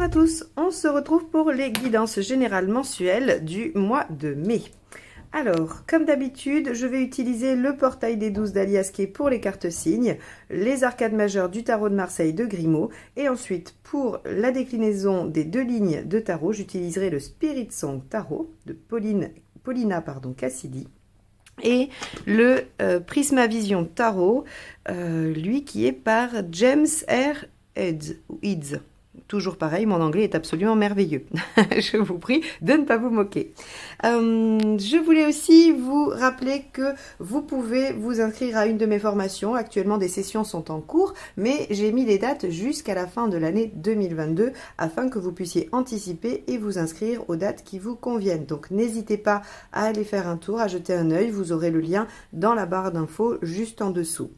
à tous, on se retrouve pour les guidances générales mensuelles du mois de mai. Alors, comme d'habitude, je vais utiliser le portail des 12 d'Alias Kay pour les cartes signes, les arcades majeures du tarot de Marseille de Grimaud, et ensuite pour la déclinaison des deux lignes de tarot, j'utiliserai le Spirit Song Tarot de Paulina Cassidy. Et le Prisma Vision Tarot, lui qui est par James R. Eads. Toujours pareil, mon anglais est absolument merveilleux. Je vous prie de ne pas vous moquer. Je voulais aussi vous rappeler que vous pouvez vous inscrire à une de mes formations. Actuellement, des sessions sont en cours, mais j'ai mis les dates jusqu'à la fin de l'année 2022 afin que vous puissiez anticiper et vous inscrire aux dates qui vous conviennent. Donc, n'hésitez pas à aller faire un tour, à jeter un œil. Vous aurez le lien dans la barre d'infos juste en dessous.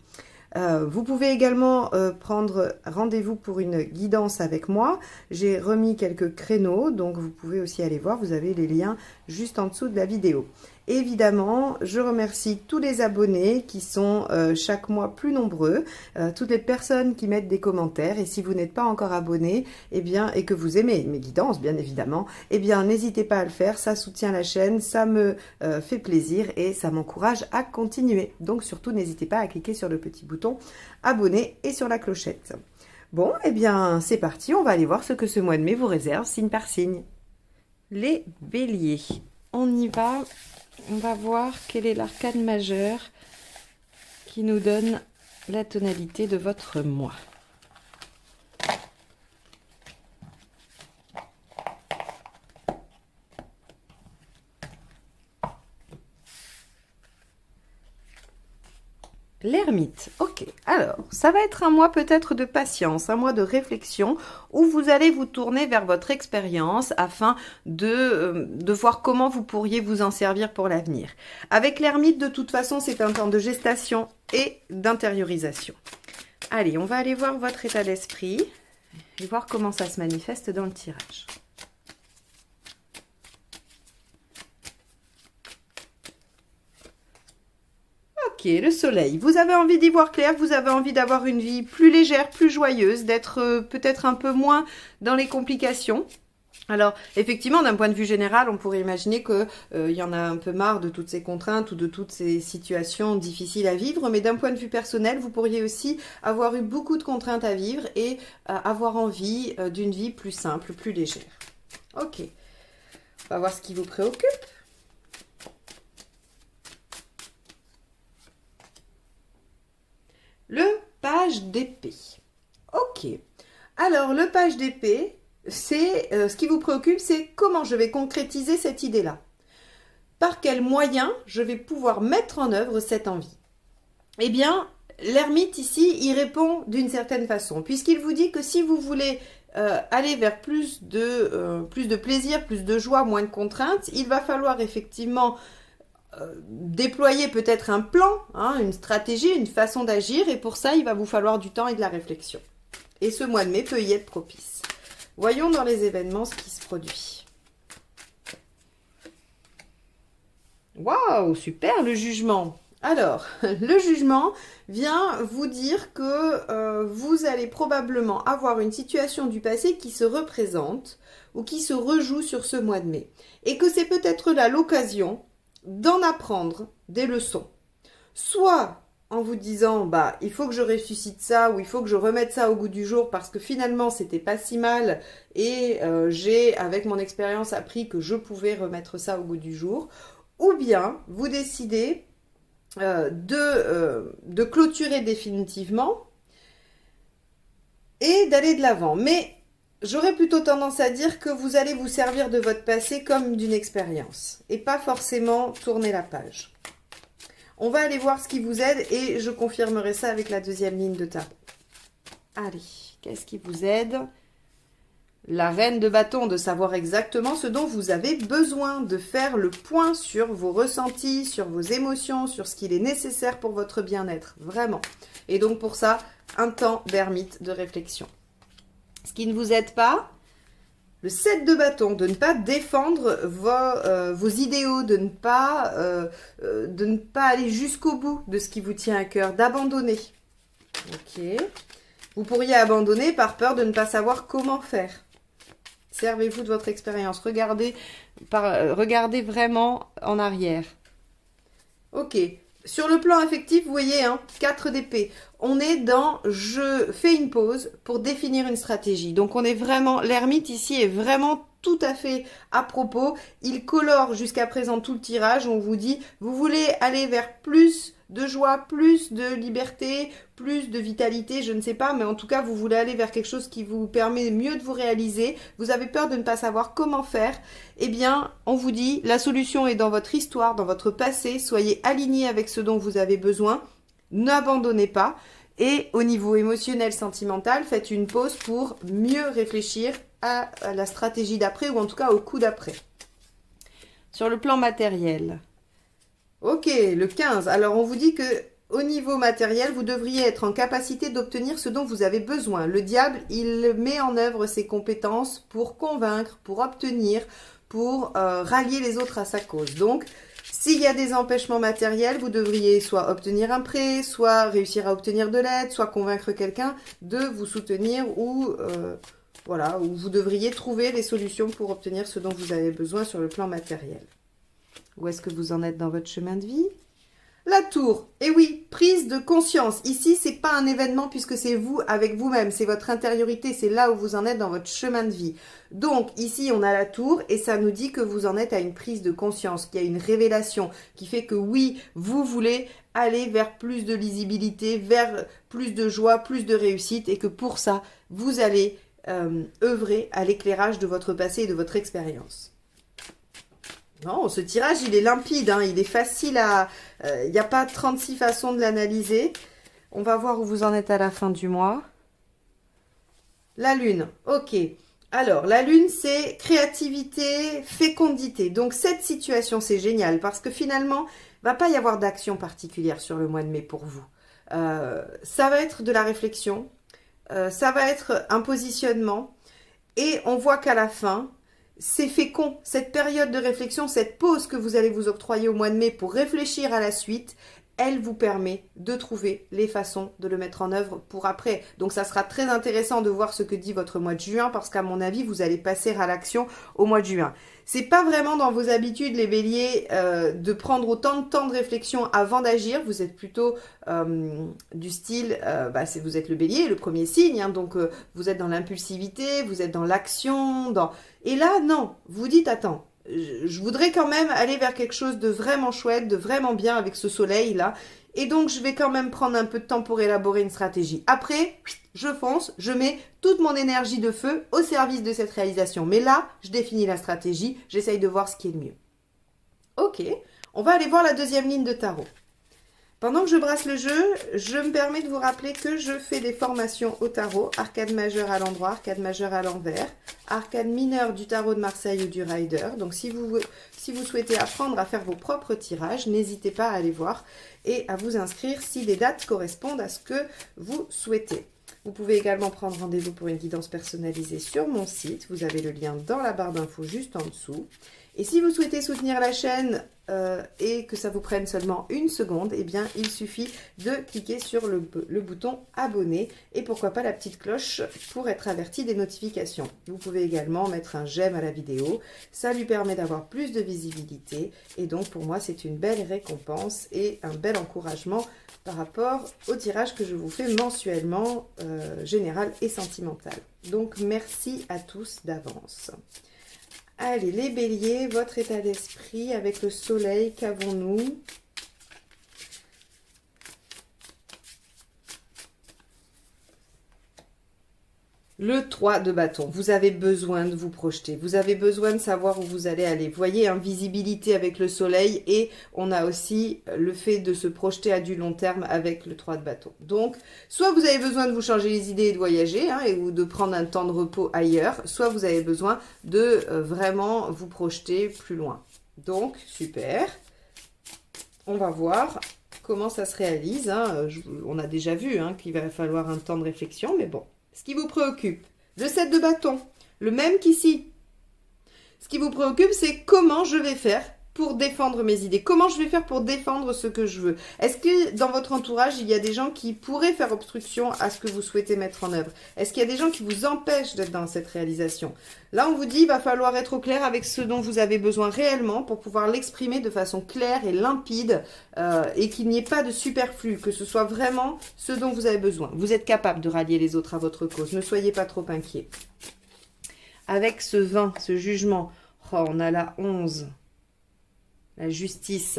Vous pouvez également prendre rendez-vous pour une guidance avec moi. J'ai remis quelques créneaux, donc vous pouvez aussi aller voir. Vous avez les liens juste en dessous de la vidéo. Évidemment, je remercie tous les abonnés qui sont chaque mois plus nombreux, toutes les personnes qui mettent des commentaires. Et si vous n'êtes pas encore abonné, eh bien, et que vous aimez mes guidances, bien évidemment, eh bien, n'hésitez pas à le faire. Ça soutient la chaîne, ça me fait plaisir et ça m'encourage à continuer. Donc, surtout, n'hésitez pas à cliquer sur le petit bouton abonner et sur la clochette. Bon, eh bien, c'est parti. On va aller voir ce que ce mois de mai vous réserve, signe par signe. Les béliers. On y va. On va voir quelle est l'arcade majeure qui nous donne la tonalité de votre mois. L'ermite, ok. Alors, ça va être un mois peut-être de patience, un mois de réflexion où vous allez vous tourner vers votre expérience afin de voir comment vous pourriez vous en servir pour l'avenir. Avec l'ermite, de toute façon, c'est un temps de gestation et d'intériorisation. Allez, on va aller voir votre état d'esprit et voir comment ça se manifeste dans le tirage. Ok, le soleil. Vous avez envie d'y voir clair, vous avez envie d'avoir une vie plus légère, plus joyeuse, d'être peut-être un peu moins dans les complications. Alors, effectivement, d'un point de vue général, on pourrait imaginer qu'il y en a un peu marre de toutes ces contraintes ou de toutes ces situations difficiles à vivre, mais d'un point de vue personnel, vous pourriez aussi avoir eu beaucoup de contraintes à vivre et avoir envie d'une vie plus simple, plus légère. Ok, on va voir ce qui vous préoccupe. Le page d'épée. Ok. Alors, le page d'épée, c'est ce qui vous préoccupe, c'est comment je vais concrétiser cette idée-là. Par quels moyens je vais pouvoir mettre en œuvre cette envie. Eh bien, l'ermite ici, il répond d'une certaine façon, puisqu'il vous dit que si vous voulez aller vers plus de plaisir, plus de joie, moins de contraintes, il va falloir effectivement déployer peut-être un plan, une stratégie, une façon d'agir, et pour ça, il va vous falloir du temps et de la réflexion. Et ce mois de mai peut y être propice. Voyons dans les événements ce qui se produit. Waouh, super le jugement. Alors, le jugement vient vous dire que vous allez probablement avoir une situation du passé qui se représente ou qui se rejoue sur ce mois de mai. Et que c'est peut-être là l'occasion d'en apprendre des leçons. Soit en vous disant, il faut que je ressuscite ça ou il faut que je remette ça au goût du jour parce que finalement, c'était pas si mal et j'ai, avec mon expérience, appris que je pouvais remettre ça au goût du jour. Ou bien, vous décidez de clôturer définitivement et d'aller de l'avant. Mais j'aurais plutôt tendance à dire que vous allez vous servir de votre passé comme d'une expérience et pas forcément tourner la page. On va aller voir ce qui vous aide et je confirmerai ça avec la deuxième ligne de tarot. Allez, qu'est-ce qui vous aide? La reine de bâton, de savoir exactement ce dont vous avez besoin, de faire le point sur vos ressentis, sur vos émotions, sur ce qu'il est nécessaire pour votre bien-être, vraiment. Et donc pour ça, un temps d'ermite, de réflexion. Ce qui ne vous aide pas, le 7 de bâton, de ne pas défendre vos idéaux, de ne pas aller jusqu'au bout de ce qui vous tient à cœur, d'abandonner. Ok. Vous pourriez abandonner par peur de ne pas savoir comment faire. Servez-vous de votre expérience. Regardez vraiment en arrière. Ok. Sur le plan affectif, vous voyez, 4 d'épée. On est dans je fais une pause pour définir une stratégie. Donc on est vraiment, l'ermite ici est vraiment tout à fait à propos. Il colore jusqu'à présent tout le tirage. On vous dit, vous voulez aller vers plus de joie, plus de liberté, plus de vitalité, je ne sais pas, mais en tout cas, vous voulez aller vers quelque chose qui vous permet mieux de vous réaliser. Vous avez peur de ne pas savoir comment faire. Eh bien, on vous dit, la solution est dans votre histoire, dans votre passé. Soyez alignés avec ce dont vous avez besoin. N'abandonnez pas. Et au niveau émotionnel, sentimental, faites une pause pour mieux réfléchir à la stratégie d'après, ou en tout cas au coup d'après. Sur le plan matériel. Ok, le 15. Alors, on vous dit que au niveau matériel, vous devriez être en capacité d'obtenir ce dont vous avez besoin. Le diable, il met en œuvre ses compétences pour convaincre, pour obtenir, pour rallier les autres à sa cause. Donc, s'il y a des empêchements matériels, vous devriez soit obtenir un prêt, soit réussir à obtenir de l'aide, soit convaincre quelqu'un de vous soutenir ou voilà, où vous devriez trouver les solutions pour obtenir ce dont vous avez besoin sur le plan matériel. Où est-ce que vous en êtes dans votre chemin de vie? La tour. Et oui, prise de conscience. Ici, c'est pas un événement puisque c'est vous avec vous-même. C'est votre intériorité. C'est là où vous en êtes dans votre chemin de vie. Donc, ici, on a la tour et ça nous dit que vous en êtes à une prise de conscience, qu'il y a une révélation qui fait que oui, vous voulez aller vers plus de lisibilité, vers plus de joie, plus de réussite et que pour ça, vous allez œuvrer à l'éclairage de votre passé et de votre expérience. Non, ce tirage, il est limpide, il est facile à... Il n'y a pas 36 façons de l'analyser. On va voir où vous en êtes à la fin du mois. La lune, ok. Alors, la lune, c'est créativité, fécondité. Donc, cette situation, c'est génial parce que finalement, il ne va pas y avoir d'action particulière sur le mois de mai pour vous. Ça va être de la réflexion, ça va être un positionnement et on voit qu'à la fin... C'est fécond, cette période de réflexion, cette pause que vous allez vous octroyer au mois de mai pour réfléchir à la suite, elle vous permet de trouver les façons de le mettre en œuvre pour après. Donc ça sera très intéressant de voir ce que dit votre mois de juin parce qu'à mon avis, vous allez passer à l'action au mois de juin. C'est pas vraiment dans vos habitudes, les béliers, de prendre autant de temps de réflexion avant d'agir. Vous êtes plutôt du style, vous êtes le bélier, le premier signe, donc vous êtes dans l'impulsivité, vous êtes dans l'action, Et là, non, vous dites, attends, je voudrais quand même aller vers quelque chose de vraiment chouette, de vraiment bien avec ce soleil-là. Et donc, je vais quand même prendre un peu de temps pour élaborer une stratégie. Après, je fonce, je mets toute mon énergie de feu au service de cette réalisation. Mais là, je définis la stratégie, j'essaye de voir ce qui est le mieux. Ok, on va aller voir la deuxième ligne de tarot. Pendant que je brasse le jeu, je me permets de vous rappeler que je fais des formations au tarot, arcade majeure à l'endroit, arcade majeure à l'envers, arcade mineure du tarot de Marseille ou du Rider. Donc si vous souhaitez apprendre à faire vos propres tirages, n'hésitez pas à aller voir et à vous inscrire si les dates correspondent à ce que vous souhaitez. Vous pouvez également prendre rendez-vous pour une guidance personnalisée sur mon site. Vous avez le lien dans la barre d'infos juste en dessous. Et si vous souhaitez soutenir la chaîne et que ça vous prenne seulement une seconde, eh bien, il suffit de cliquer sur le bouton abonner et pourquoi pas la petite cloche pour être averti des notifications. Vous pouvez également mettre un j'aime à la vidéo. Ça lui permet d'avoir plus de visibilité et donc pour moi, c'est une belle récompense et un bel encouragement par rapport au tirage que je vous fais mensuellement, général et sentimental. Donc, merci à tous d'avance. Allez, les béliers, votre état d'esprit avec le soleil, qu'avons-nous? Le 3 de bâton, vous avez besoin de vous projeter, vous avez besoin de savoir où vous allez aller. Vous voyez, visibilité avec le soleil et on a aussi le fait de se projeter à du long terme avec le 3 de bâton. Donc, soit vous avez besoin de vous changer les idées et de voyager ou de prendre un temps de repos ailleurs, soit vous avez besoin de vraiment vous projeter plus loin. Donc, super. On va voir comment ça se réalise. On a déjà vu qu'il va falloir un temps de réflexion, mais bon. Ce qui vous préoccupe, le 7 de bâton, le même qu'ici. Ce qui vous préoccupe, c'est comment je vais faire pour défendre mes idées? Comment je vais faire pour défendre ce que je veux? Est-ce que dans votre entourage, il y a des gens qui pourraient faire obstruction à ce que vous souhaitez mettre en œuvre? Est-ce qu'il y a des gens qui vous empêchent d'être dans cette réalisation? Là, on vous dit, il va falloir être au clair avec ce dont vous avez besoin réellement pour pouvoir l'exprimer de façon claire et limpide et qu'il n'y ait pas de superflu, que ce soit vraiment ce dont vous avez besoin. Vous êtes capable de rallier les autres à votre cause. Ne soyez pas trop inquiets. Avec ce 20, ce jugement, oh, on a la 11. La justice.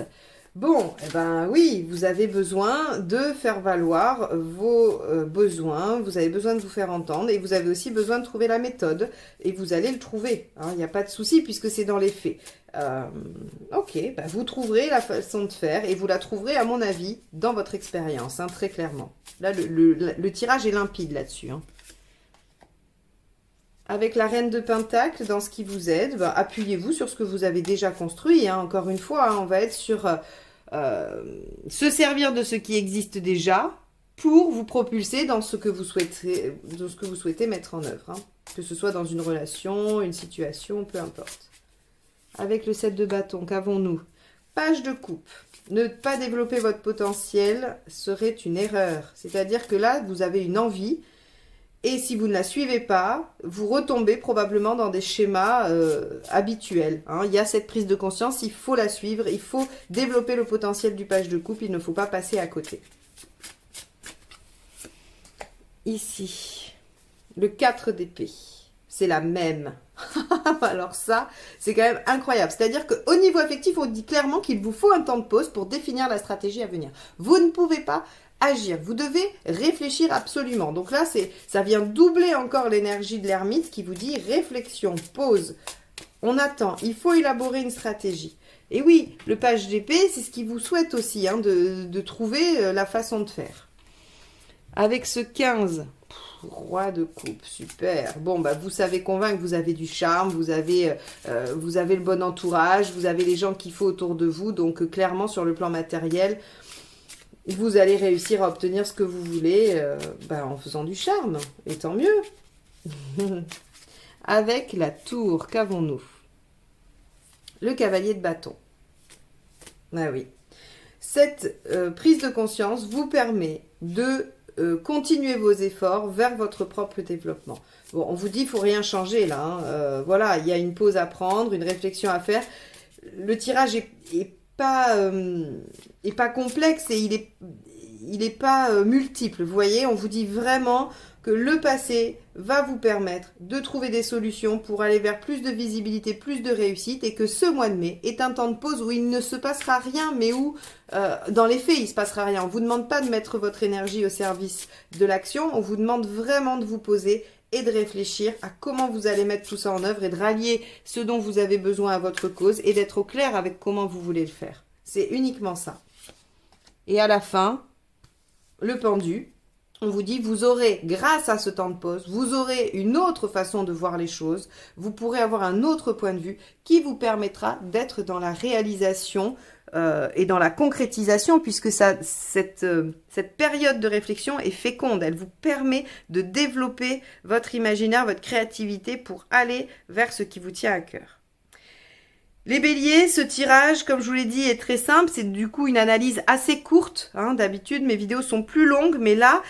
Bon, eh ben oui, vous avez besoin de faire valoir vos besoins, vous avez besoin de vous faire entendre et vous avez aussi besoin de trouver la méthode et vous allez le trouver. Il n'y a pas de souci puisque c'est dans les faits. Ok, ben vous trouverez la façon de faire et vous la trouverez à mon avis dans votre expérience, très clairement. Là, le tirage est limpide là-dessus. Avec la reine de Pentacle, dans ce qui vous aide, ben, appuyez-vous sur ce que vous avez déjà construit. Encore une fois, on va être sur se servir de ce qui existe déjà pour vous propulser dans ce que vous souhaitez mettre en œuvre. Que ce soit dans une relation, une situation, peu importe. Avec le 7 de bâton, qu'avons-nous? Page de coupe. Ne pas développer votre potentiel serait une erreur. C'est-à-dire que là, vous avez une envie. Et si vous ne la suivez pas, vous retombez probablement dans des schémas habituels. Il y a cette prise de conscience, il faut la suivre, il faut développer le potentiel du page de coupe, il ne faut pas passer à côté. Ici, le 4 d'épée, c'est la même. Alors ça, c'est quand même incroyable. C'est-à-dire qu'au niveau affectif, on dit clairement qu'il vous faut un temps de pause pour définir la stratégie à venir. Vous ne pouvez pas agir. Vous devez réfléchir absolument. Donc là, ça vient doubler encore l'énergie de l'ermite qui vous dit réflexion, pause. On attend. Il faut élaborer une stratégie. Et oui, le page d'épée, c'est ce qui vous souhaite aussi, de trouver la façon de faire. Avec ce 15, roi de coupe, super. Bon, bah, vous savez convaincre, vous avez du charme, vous avez le bon entourage, vous avez les gens qu'il faut autour de vous. Donc, clairement, sur le plan matériel, vous allez réussir à obtenir ce que vous voulez en faisant du charme. Et tant mieux. Avec la tour, qu'avons-nous? Le cavalier de bâton. Ah oui. Cette prise de conscience vous permet de continuer vos efforts vers votre propre développement. Bon, on vous dit, il ne faut rien changer là. Voilà, il y a une pause à prendre, une réflexion à faire. Le tirage est pas complexe et il est pas multiple. Vous voyez, on vous dit vraiment que le passé va vous permettre de trouver des solutions pour aller vers plus de visibilité, plus de réussite et que ce mois de mai est un temps de pause où il ne se passera rien mais où dans les faits il ne se passera rien. On ne vous demande pas de mettre votre énergie au service de l'action, on vous demande vraiment de vous poser et de réfléchir à comment vous allez mettre tout ça en œuvre et de rallier ce dont vous avez besoin à votre cause et d'être au clair avec comment vous voulez le faire. C'est uniquement ça. Et à la fin, le pendu, on vous dit, vous aurez, grâce à ce temps de pause, vous aurez une autre façon de voir les choses, vous pourrez avoir un autre point de vue qui vous permettra d'être dans la réalisation et dans la concrétisation, puisque cette période de réflexion est féconde. Elle vous permet de développer votre imaginaire, votre créativité pour aller vers ce qui vous tient à cœur. Les béliers, ce tirage, comme je vous l'ai dit, est très simple. C'est du coup une analyse assez courte. D'habitude, mes vidéos sont plus longues, mais là,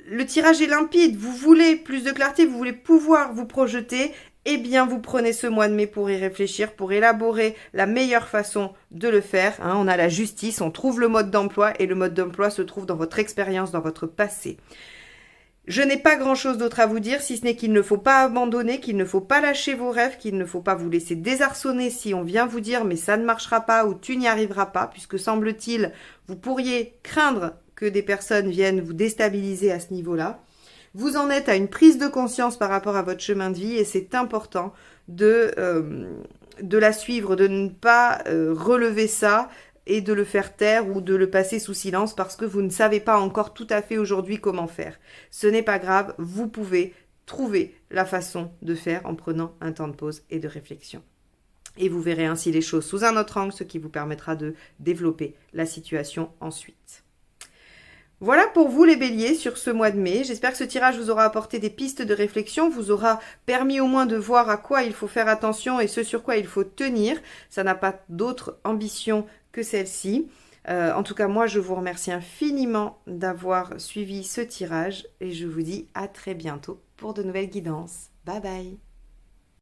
le tirage est limpide. Vous voulez plus de clarté, vous voulez pouvoir vous projeter. Eh bien, vous prenez ce mois de mai pour y réfléchir, pour élaborer la meilleure façon de le faire. On a la justice, on trouve le mode d'emploi et le mode d'emploi se trouve dans votre expérience, dans votre passé. Je n'ai pas grand-chose d'autre à vous dire, si ce n'est qu'il ne faut pas abandonner, qu'il ne faut pas lâcher vos rêves, qu'il ne faut pas vous laisser désarçonner si on vient vous dire « mais ça ne marchera pas » ou « tu n'y arriveras pas », puisque semble-t-il, vous pourriez craindre que des personnes viennent vous déstabiliser à ce niveau-là. Vous en êtes à une prise de conscience par rapport à votre chemin de vie et c'est important de la suivre, de ne pas relever ça et de le faire taire ou de le passer sous silence parce que vous ne savez pas encore tout à fait aujourd'hui comment faire. Ce n'est pas grave, vous pouvez trouver la façon de faire en prenant un temps de pause et de réflexion. Et vous verrez ainsi les choses sous un autre angle, ce qui vous permettra de développer la situation ensuite. Voilà pour vous les béliers sur ce mois de mai. J'espère que ce tirage vous aura apporté des pistes de réflexion, vous aura permis au moins de voir à quoi il faut faire attention et ce sur quoi il faut tenir. Ça n'a pas d'autre ambition que celle-ci. En tout cas, moi, je vous remercie infiniment d'avoir suivi ce tirage et je vous dis à très bientôt pour de nouvelles guidances. Bye bye!